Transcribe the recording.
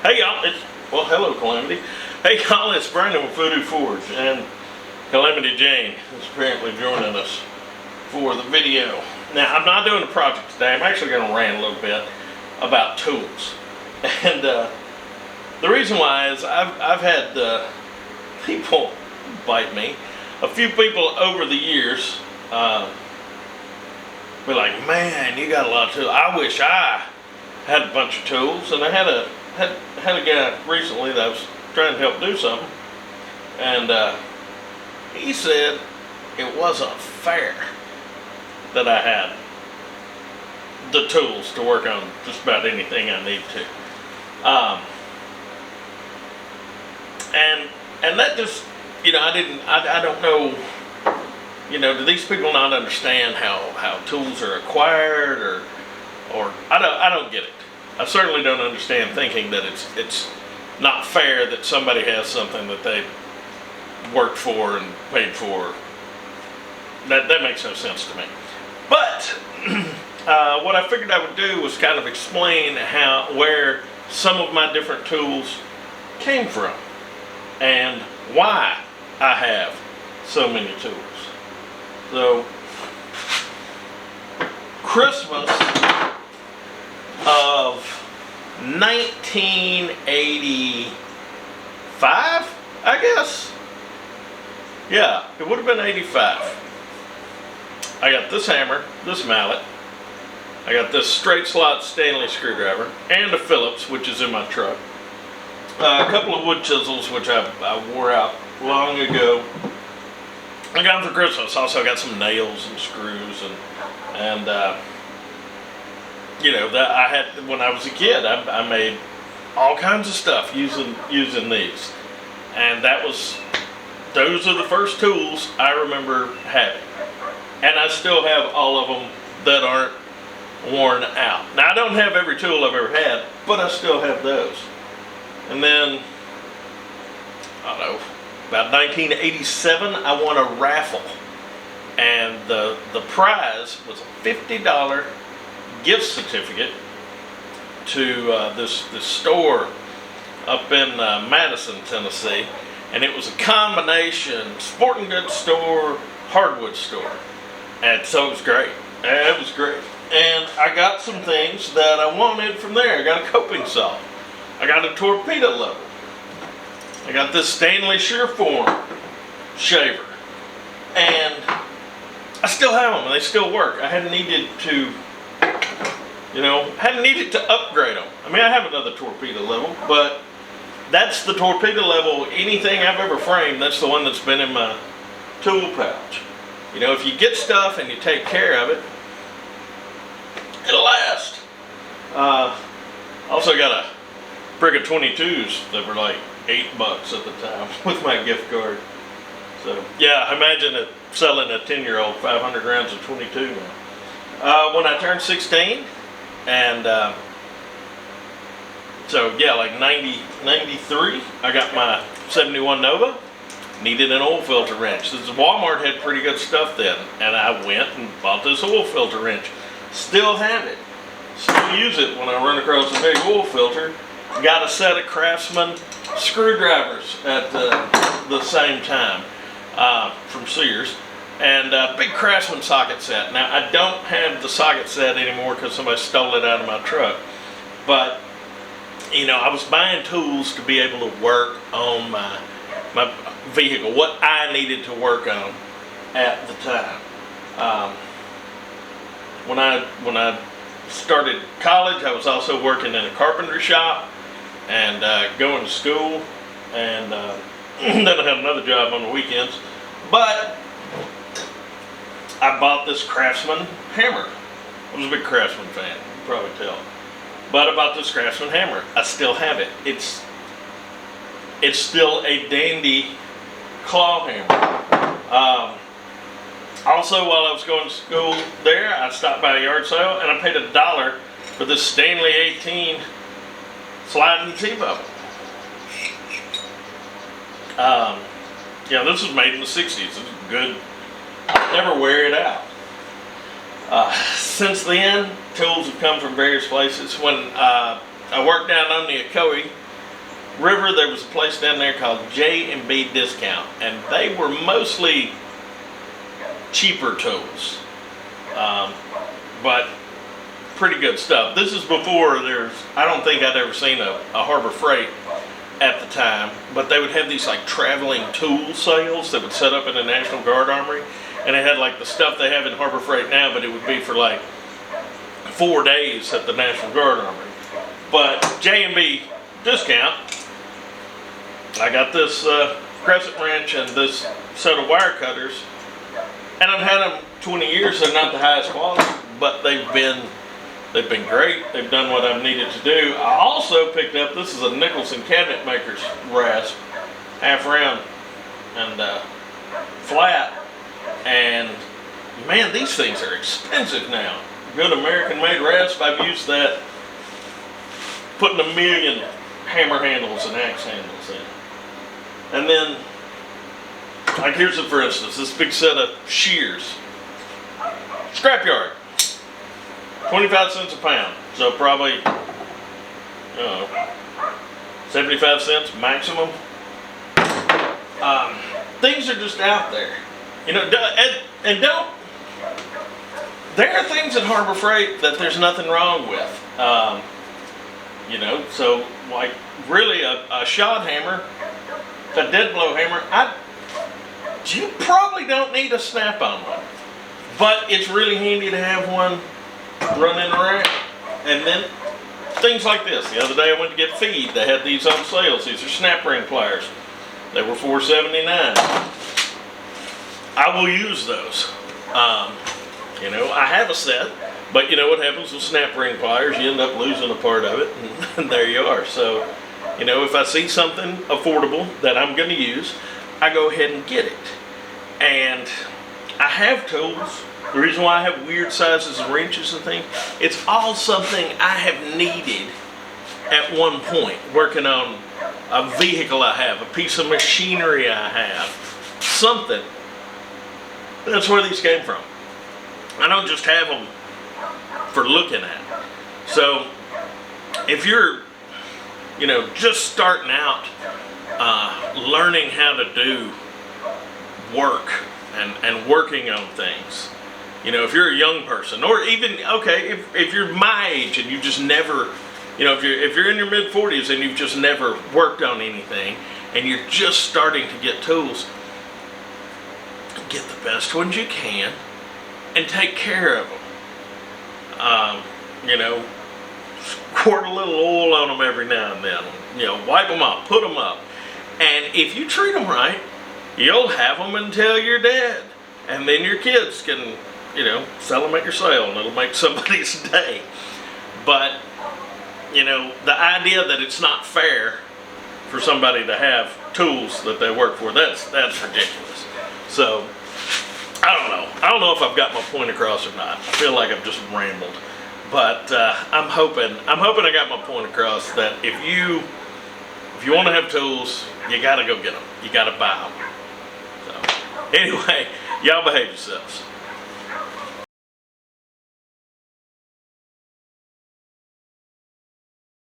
Hey y'all, well, hello Calamity. Hey y'all, it's Brandon with Voodoo Forge, and Calamity Jane is apparently joining us for the video. Now, I'm not doing a project today. I'm actually going to rant a little bit about tools. And the reason why is I've had people bite me. A few people over the years be like, man, you got a lot of tools. I wish I had a bunch of tools. And I had a guy recently that I was trying to help do something, and he said it wasn't fair that I had the tools to work on just about anything I need to. And that just, I don't know, do these people not understand how tools are acquired, or I don't get it. I certainly don't understand thinking that it's not fair that somebody has something that they worked for and paid for. That makes no sense to me. But what I figured I would do was kind of explain where some of my different tools came from and why I have so many tools. So, Christmas of 1985, I guess. Yeah, it would have been 85. I got this hammer, this mallet. I got this straight slot Stanley screwdriver and a Phillips, which is in my truck. A couple of wood chisels, which I wore out long ago. I got them for Christmas. Also got some nails and screws and that I had when I was a kid. I made all kinds of stuff using these, and those are the first tools I remember having, and I still have all of them that aren't worn out. Now, I don't have every tool I've ever had, but I still have those. And then, I don't know, about 1987, I won a raffle, and the prize was a $50 gift certificate to this store up in Madison, Tennessee, and it was a combination sporting goods store, hardwood store, and so it was great. It was great, and I got some things that I wanted from there. I got a coping saw, I got a torpedo level, I got this Stanley Shearform shaver, and I still have them, and they still work. I hadn't needed to upgrade them. I mean, I have another torpedo level, but that's the torpedo level. Anything I've ever framed, that's the one that's been in my tool pouch. If you get stuff and you take care of it, it'll last. Also got a brick of 22s that were like $8 at the time with my gift card. So yeah, imagine it selling a 10-year-old 500 grams of 22 now. When I turned 16, and so yeah, like 93, I got my 71 Nova. Needed an oil filter wrench. Walmart had pretty good stuff then, and I went and bought this oil filter wrench. Still have it. Still use it when I run across a big oil filter. Got a set of Craftsman screwdrivers at the same time from Sears. And a big Craftsman socket set. Now, I don't have the socket set anymore because somebody stole it out of my truck. But, I was buying tools to be able to work on my vehicle, what I needed to work on at the time. When I started college, I was also working in a carpentry shop and going to school. And then I had another job on the weekends. But I bought this Craftsman hammer. I was a big Craftsman fan, you can probably tell. But I bought this Craftsman hammer. I still have it. It's still a dandy claw hammer. Also, while I was going to school there, I stopped by a yard sale and I paid $1 for this Stanley 18 sliding T-bubble. This was made in the 60s. It was good. Never wear it out. Since then, tools have come from various places. When I worked down on the Ocoee River, there was a place down there called J&B Discount, and they were mostly cheaper tools, but pretty good stuff. This is before I don't think I'd ever seen a Harbor Freight at the time, but they would have these like traveling tool sales that would set up in the National Guard Armory, and it had like the stuff they have in Harbor Freight now, but it would be for like 4 days at the National Guard Armory. But J&B Discount, I got this crescent wrench and this set of wire cutters, and I've had them 20 years. They're not the highest quality, but they've been great. They've done what I've needed to do. I also picked up, this is a Nicholson cabinet maker's rasp, half round and flat, and man, these things are expensive now. Good American made rasp. I've used that, putting 1 million hammer handles and axe handles in. And then, like here's for instance, this big set of shears. Scrapyard. 25 cents a pound. So probably, 75 cents maximum. Things are just out there. You know, and don't, there are things at Harbor Freight that there's nothing wrong with. You know, so like really a shod hammer, a dead blow hammer, you probably don't need a snap-on one, but it's really handy to have one running around. And then things like this. The other day I went to get feed. They had these on sales. These are snap ring pliers. They were $4.79. I will use those. You know, I have a set, but you know what happens with snap ring pliers? You end up losing a part of it, and there you are. So, you know, if I see something affordable that I'm going to use, I go ahead and get it. And I have tools. The reason why I have weird sizes of wrenches and things, it's all something I have needed at one point, working on a vehicle I have, a piece of machinery I have, something. That's where these came from. I don't just have them for looking at. So if you're, you know, just starting out, learning how to do work and working on things, you know, if you're a young person, or even, okay, if you're my age and you just never, you know, if you're in your mid-40s and you've just never worked on anything and you're just starting to get tools, get the best ones you can and take care of them. You know, squirt a little oil on them every now and then. You know, wipe them up, put them up. And if you treat them right, you'll have them until you're dead. And then your kids can, you know, sell them at your sale and it'll make somebody's day. But, you know, the idea that it's not fair for somebody to have tools that they work for, that's ridiculous. So, I don't know if I've got my point across or not. I feel like I've just rambled. But I'm hoping I got my point across that if you want to have tools, you got to go get them. You got to buy them. So, anyway, y'all behave yourselves.